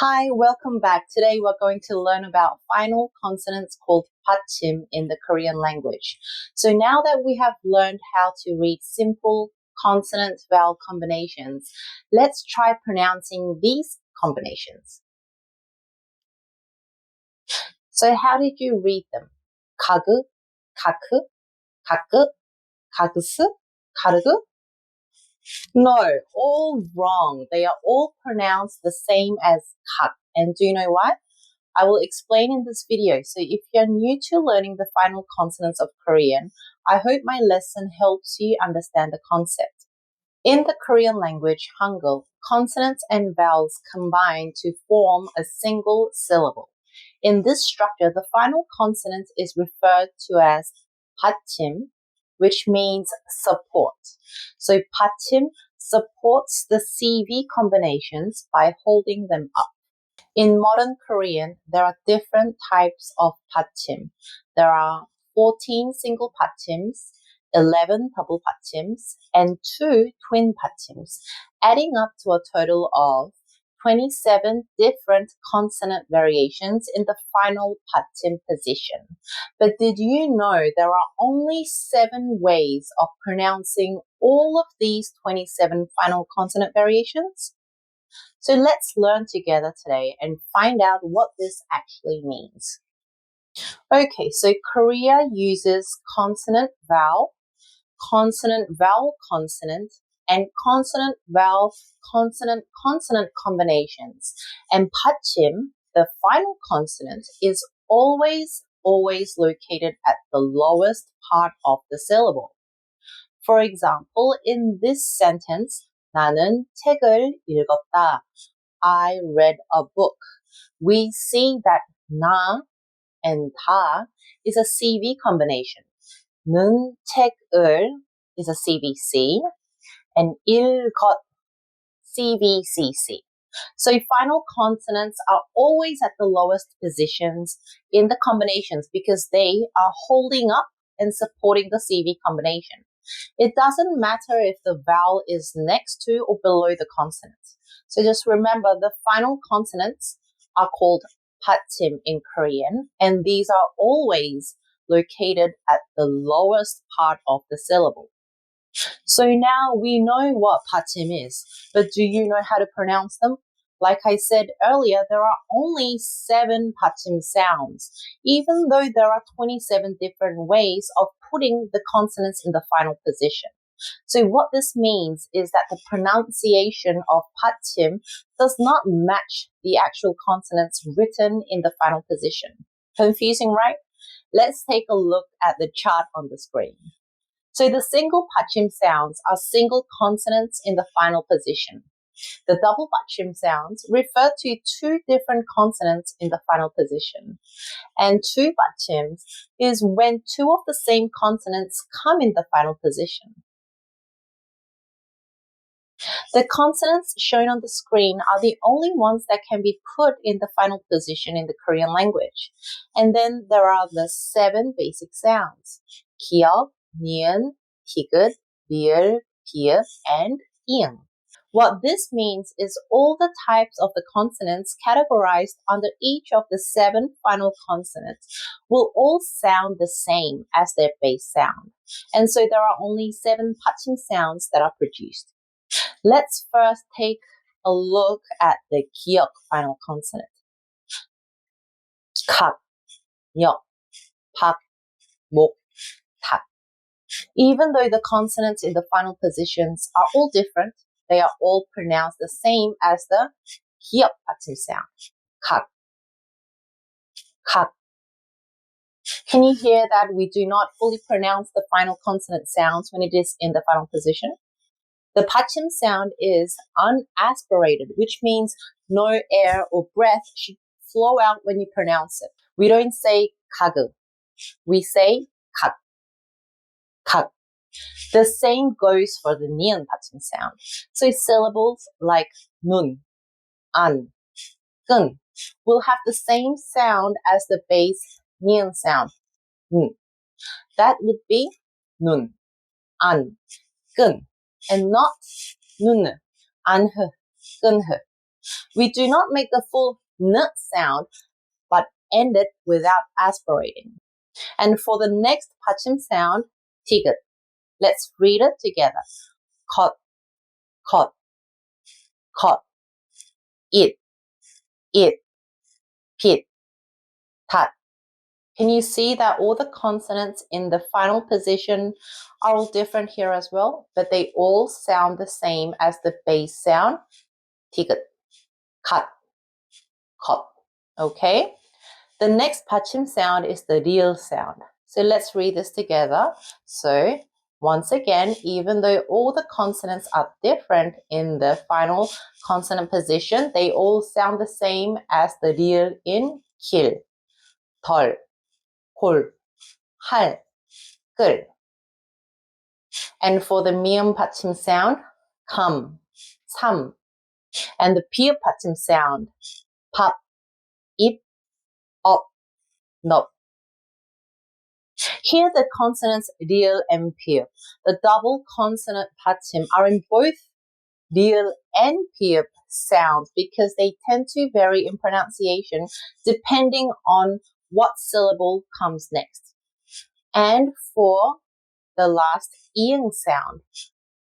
Hi, welcome back. Today we're going to learn about final consonants called Batchim in the Korean language. So now that we have learned how to read simple consonant-vowel combinations, let's try pronouncing these combinations. So how did you read them? 가그, 가크, 가끄, 가그스, 가르그? No, all wrong. They are all pronounced the same as kak. And do you know why? I will explain in this video. So if you're new to learning the final consonants of Korean, I hope my lesson helps you understand the concept. In the Korean language, Hangul, consonants and vowels combine to form a single syllable. In this structure, the final consonant is referred to as Batchim, which means support. So Batchim supports the CV combinations by holding them up. In modern Korean, there are different types of Batchim. There are 14 single Batchims, 11 double Batchims, and 2 twin Batchims, adding up to a total of 27 different consonant variations in the final Batchim position. But did you know there are only 7 ways of pronouncing all of these 27 final consonant variations? So let's learn together today and find out what this actually means. Okay, so Korea uses consonant-vowel, consonant-vowel consonant, and consonant-vowel consonant-consonant combinations. And Batchim, the final consonant, is always located at the lowest part of the syllable. For example, in this sentence, 나는 책을 읽었다. I read a book. We see that 나 and 다 is a CV combination. 는 책을 is a CVC and 읽었 CVCC. So final consonants are always at the lowest positions in the combinations because they are holding up and supporting the CV combination. It doesn't matter if the vowel is next to or below the consonant. So just remember the final consonants are called Batchim in Korean, and these are always located at the lowest part of the syllable. So now we know what Batchim is, but do you know how to pronounce them? Like I said earlier, there are only 7 Batchim sounds, even though there are 27 different ways of putting the consonants in the final position. So what this means is that the pronunciation of Batchim does not match the actual consonants written in the final position. Confusing, right? Let's take a look at the chart on the screen. So the single Batchim sounds are single consonants in the final position. The double Batchim sounds refer to 2 different consonants in the final position. And 2 Batchims is when 2 of the same consonants come in the final position. The consonants shown on the screen are the only ones that can be put in the final position in the Korean language. And then there are the 7 basic sounds: 기역, 니은, 디귿, 리을, 비읍, and 이응. What this means is all the types of the consonants categorized under each of the 7 final consonants will all sound the same as their base sound. And so there are only 7 Batchim sounds that are produced. Let's first take a look at the 기역 final consonant. 각, 역, 박, 목, 탁. Even though the consonants in the final positions are all different, they are all pronounced the same as the 기역 Batchim sound. 각, 각. Can you hear that we do not fully pronounce the final consonant sounds when it is in the final position? The Batchim sound is unaspirated, which means no air or breath should flow out when you pronounce it. We don't say 가그. We say 각, 각. The same goes for the 니은 Batchim sound. So syllables like 눈, 안, 끈 will have the same sound as the base 니은 sound. That would be 눈, 안, 끈, and not 눈, 안흐, 끈흐. We do not make the full n sound, but end it without aspirating. And for the next Batchim sound, ticket. Let's read it together. 컷, 컷, 컷. it, pit, tat. Can you see that all the consonants in the final position are all different here as well, but they all sound the same as the base sound? ticket, cut, cut. Okay? The next Batchim sound is the real sound. So let's read this together. So once again, even though all the consonants are different in the final consonant position, they all sound the same as the real in 길, 덜, 홀, 할, 끌. And for the 미음 Batchim sound, 감, 삼. And the pi읍 Batchim sound, 밥, 입, 업, 넙. Here the consonants real and pi읍. The double consonant Batchim are in both real and pi읍 sounds because they tend to vary in pronunciation depending on what syllable comes next. And for the last 이응 sound,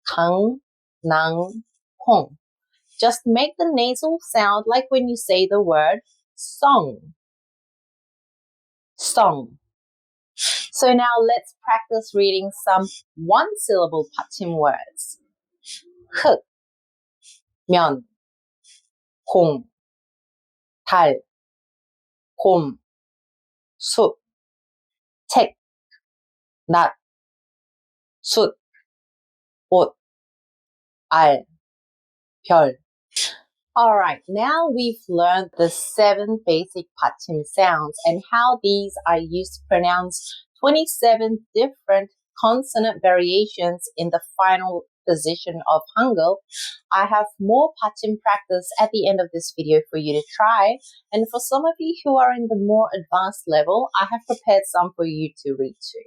강, 낭, 콩. Just make the nasal sound like when you say the word song. Song. So now let's practice reading some one-syllable Batchim words. 흙, 면, 공, 달, 곰, 숲, 책, 낮, 숫, 옷, 알, 별. Alright, now we've learned the 7 basic Batchim sounds and how these are used to pronounce 27 different consonant variations in the final position of Hangul. I have more Batchim practice at the end of this video for you to try, and for some of you who are in the more advanced level, I have prepared some for you to read too.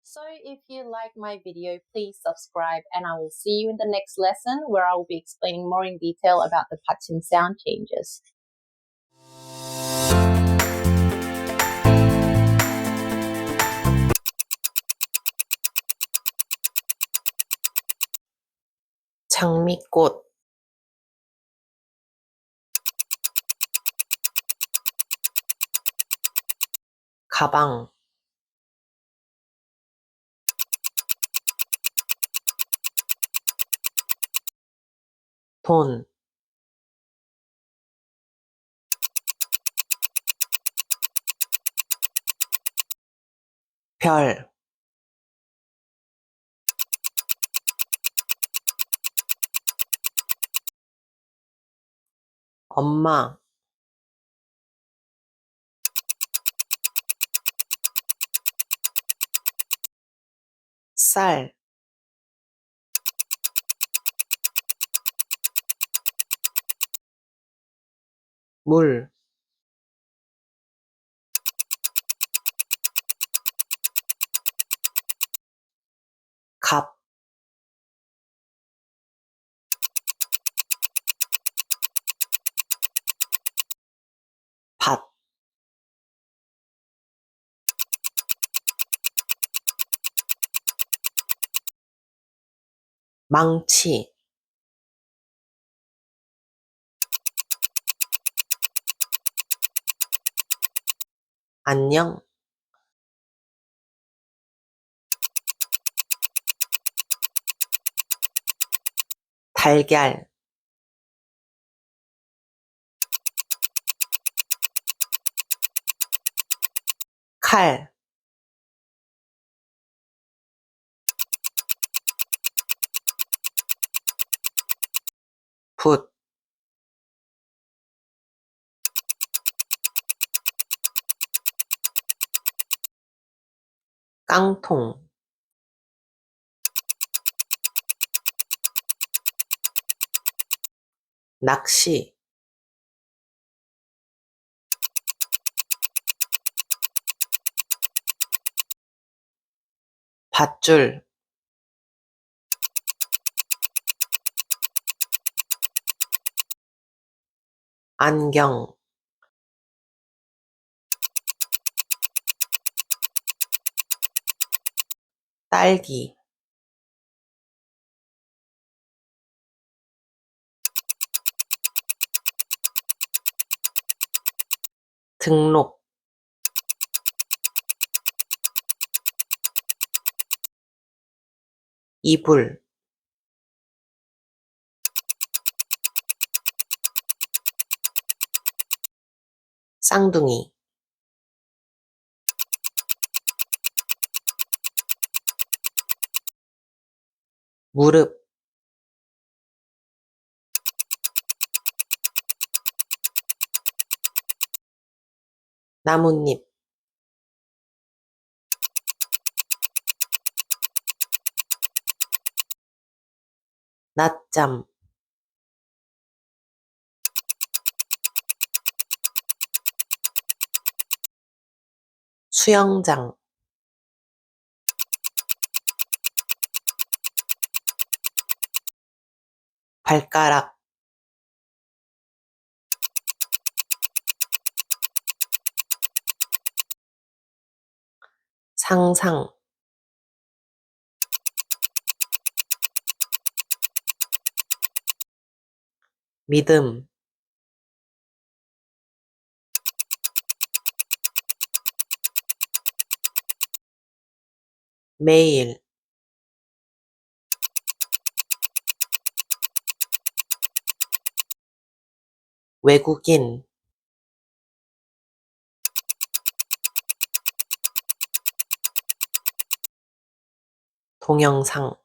So if you like my video, please subscribe and I will see you in the next lesson where I will be explaining more in detail about the Batchim sound changes. 장미꽃, 가방, 돈, 별, 엄마, 쌀, 물, 갑, 밭, 망치, 안녕, 달걀, 칼, 붓, 깡통, 낚시, 밧줄, 안경, 딸기, 등록, 이불, 쌍둥이, 무릎, 나뭇잎, 낮잠, 수영장, 발가락, 상상, 믿음, 매일, 외국인, 동영상,